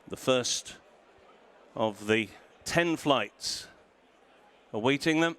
The first of the 10 flights awaiting them.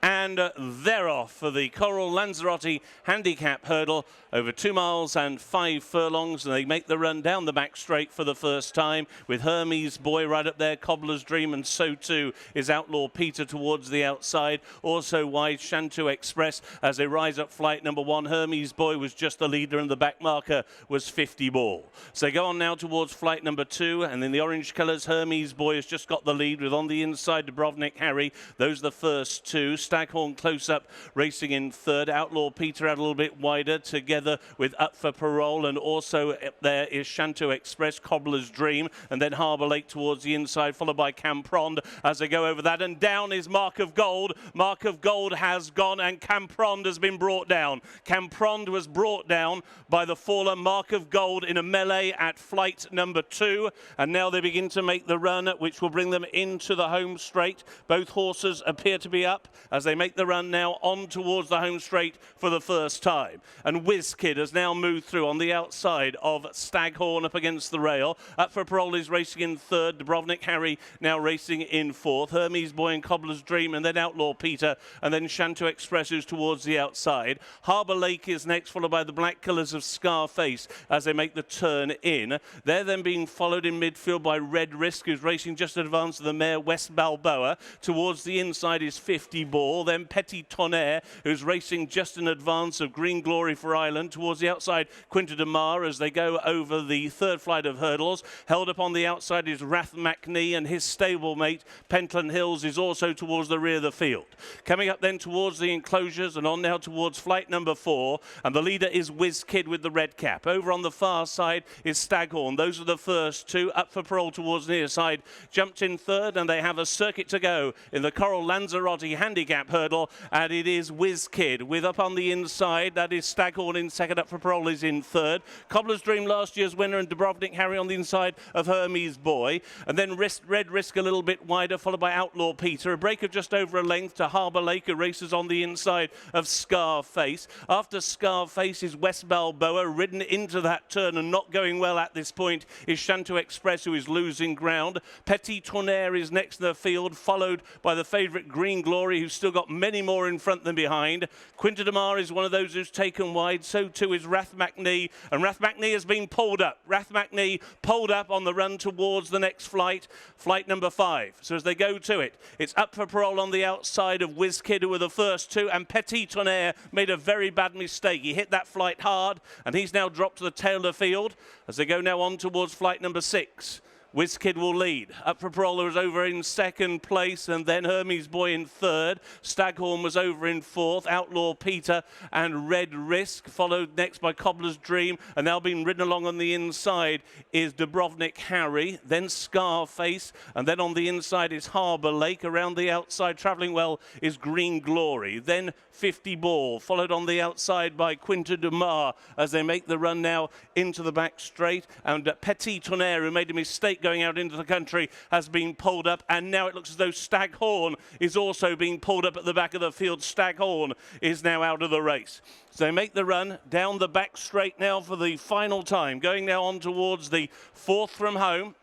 And they're off for the Coral Lanzarote Handicap Hurdle over 2 miles and 5 furlongs. And they make the run down the back straight for the first time with Hermes Boy right up there, Cobbler's Dream, and so too is Outlaw Peter towards the outside. Also wide, Shantou Express as they rise up flight number 1. Hermes Boy was just the leader and the back marker was 50 Ball. So they go on now towards flight number 2, and in the orange colours, Hermes Boy has just got the lead with on the inside Dubrovnik Harry. Those are the first two. Staghorn close up, racing in third. Outlaw Peter out a little bit wider, together with Up for Parole, and also up there is Shantou Express, Cobbler's Dream, and then Harbour Lake towards the inside, followed by Camprond as they go over that. And down is Mark of Gold. Mark of Gold has gone, and Camprond has been brought down. Camprond was brought down by the faller Mark of Gold in a melee at flight number 2, and now they begin to make the run, which will bring them into the home straight. Both horses appear to be up as they make the run now on towards the home straight for the first time. And Whiz Kid has now moved through on the outside of Staghorn up against the rail. Up for Parole is racing in third. Dubrovnik Harry now racing in fourth. Hermes Boy and Cobbler's Dream, and then Outlaw Peter, and then Shantou Express who's towards the outside. Harbour Lake is next, followed by the black colours of Scarface as they make the turn in. They're then being followed in midfield by Red Risk, who's racing just in advance of the mare West Balboa. Towards the inside is 50 Ball. Then Petit Tonnerre, who's racing just in advance of Green Glory for Ireland. Towards the outside, Quinta de Mar as they go over the third flight of hurdles. Held up on the outside is Rath McNee, and his stablemate Pentland Hills is also towards the rear of the field. Coming up then towards the enclosures and on now towards flight number 4, and the leader is Whiz Kid with the red cap. Over on the far side is Staghorn. Those are the first two. Up for Parole towards the near side, jumped in third, and they have a circuit to go in the Coral Lanzarote Handicap Hurdle, and it is Whiz Kid with up on the inside. That is Staghorn in second. Up for Parole is in third. Cobbler's Dream, last year's winner, and Dubrovnik Harry on the inside of Hermes Boy, and then Red Risk a little bit wider, followed by Outlaw Peter. A break of just over a length to Harbour Lake, who races on the inside of Scarface. After Scarface is West Balboa, ridden into that turn and not going well at this point is Shantou Express, who is losing ground. Petit Tonnerre is next in the field, followed by the favourite Green Glory, who's still got many more in front than behind. Quinta de Mar is one of those who's taken wide, so too is Rath McNee, and Rath McNee has been pulled up. Rath McNee pulled up on the run towards the next flight, flight number 5. So as they go to it, it's Up for Parole on the outside of Whiz Kid, who were the first two, and Petit Tonnerre made a very bad mistake. He hit that flight hard, and he's now dropped to the tail of the field as they go now on towards flight number 6. Whiz Kid will lead. Up for Parole was over in second place, and then Hermes Boy in third. Staghorn was over in fourth. Outlaw Peter and Red Risk, followed next by Cobbler's Dream, and now being ridden along on the inside is Dubrovnik Harry, then Scarface, and then on the inside is Harbour Lake. Around the outside, travelling well, is Green Glory. Then 50 Ball, followed on the outside by Quinta de Mar as they make the run now into the back straight, and Petit Tonnerre, who made a mistake going out into the country, has been pulled up, and now it looks as though Staghorn is also being pulled up at the back of the field. Staghorn is now out of the race. So they make the run down the back straight now for the final time, going now on towards the 4th from home.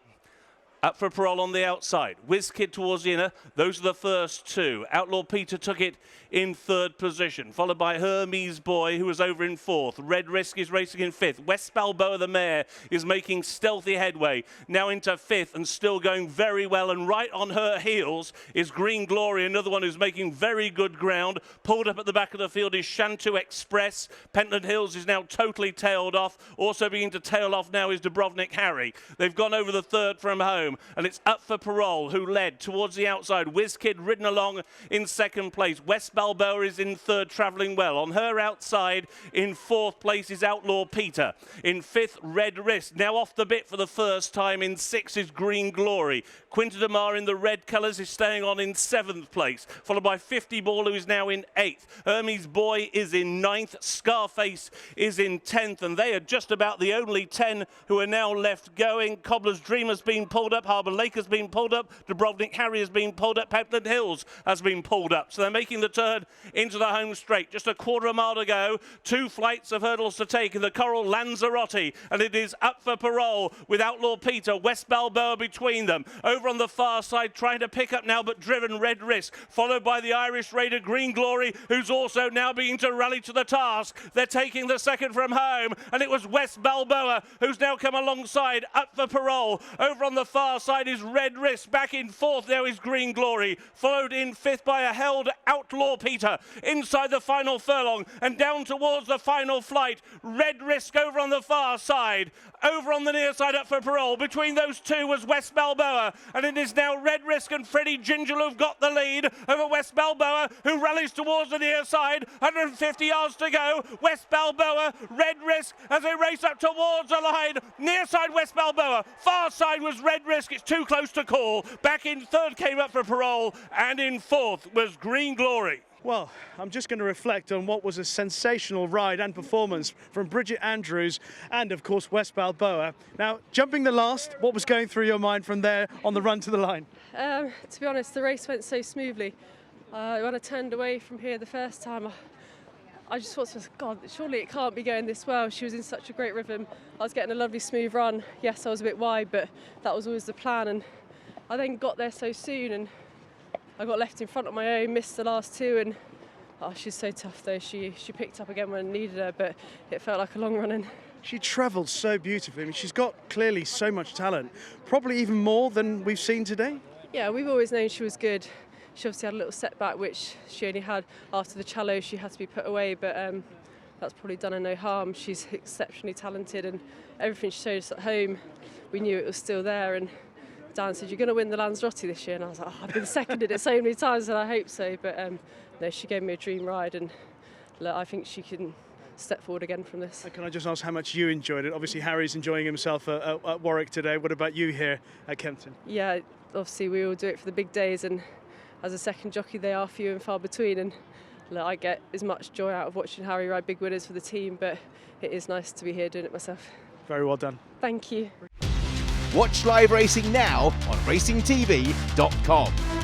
Up for Parole on the outside. Whiz Kid towards the inner. Those are the first two. Outlaw Peter took it in third position, followed by Hermes Boy, who was over in fourth. Red Risk is racing in fifth. West Balboa, the mare, is making stealthy headway, now into fifth and still going very well. And right on her heels is Green Glory, another one who's making very good ground. Pulled up at the back of the field is Shantou Express. Pentland Hills is now totally tailed off. Also beginning to tail off now is Dubrovnik Harry. They've gone over the third from home, and it's Up for Parole, who led towards the outside. Whiz Kid ridden along in second place. West Balboa is in third, travelling well. On her outside, in fourth place, is Outlaw Peter. In fifth, Red Risk. Now off the bit for the first time. In sixth is Green Glory. Quinta de Mar in the red colours is staying on in seventh place, followed by 50 Ball, who is now in eighth. Hermes Boy is in ninth. Scarface is in 10th, and they are just about the only 10 who are now left going. Cobbler's Dream has been pulled up, Harbour Lake has been pulled up, Dubrovnik Harry has been pulled up, Pentland Hills has been pulled up. So they're making the turn into the home straight. Just a quarter of a mile to go, 2 flights of hurdles to take in the Coral Lanzarote, and it is up for parole with Outlaw Peter, West Balboa between them. Over on the far side, trying to pick up now, but driven Red Risk, followed by the Irish Raider Green Glory, who's also now beginning to rally to the task. They're taking the second from home, and it was West Balboa who's now come alongside, up for parole. Over on the far side is Red Risk. Back in 4th now is Green Glory, followed in 5th by a held Outlaw Peter. Inside the final furlong and down towards the final flight, Red Risk over on the far side. Over on the near side, up for parole. Between those two was West Balboa, and it is now Red Risk and Freddie Ginger who've got the lead over West Balboa, who rallies towards the near side. 150 yards to go. West Balboa, Red Risk as they race up towards the line. Near side West Balboa, far side was Red Risk. It's too close to call. Back in 3rd came up for parole, and in 4th was Green Glory. Well, I'm just going to reflect on what was a sensational ride and performance from Bridget Andrews and, of course, West Balboa. Now, jumping the last, what was going through your mind from there on the run to the line? To be honest, the race went so smoothly. When I turned away from here the first time, I just thought, God, surely it can't be going this well. She was in such a great rhythm. I was getting a lovely smooth run. Yes, I was a bit wide, but that was always the plan. And I then got there so soon, and I got left in front on my own, missed the last 2, and she's so tough though. She picked up again when I needed her, but it felt like a long run in. She travelled so beautifully. I mean, she's got clearly so much talent, probably even more than we've seen today. Yeah, we've always known she was good. She obviously had a little setback, which she only had after the Challow. She had to be put away, but that's probably done her no harm. She's exceptionally talented, and everything she showed us at home, we knew it was still there. And Dan said, "You're going to win the Lanzarote this year," and I was like, I've been seconded it so many times, and I hope so. But no, she gave me a dream ride, and look, I think she can step forward again from this. Can I just ask how much you enjoyed it? Obviously, Harry's enjoying himself at Warwick today. What about you here at Kempton? Yeah, obviously we all do it for the big days, and as a second jockey, they are few and far between. And look, I get as much joy out of watching Harry ride big winners for the team, but it is nice to be here doing it myself. Very well done. Thank you. Watch live racing now on racingtv.com.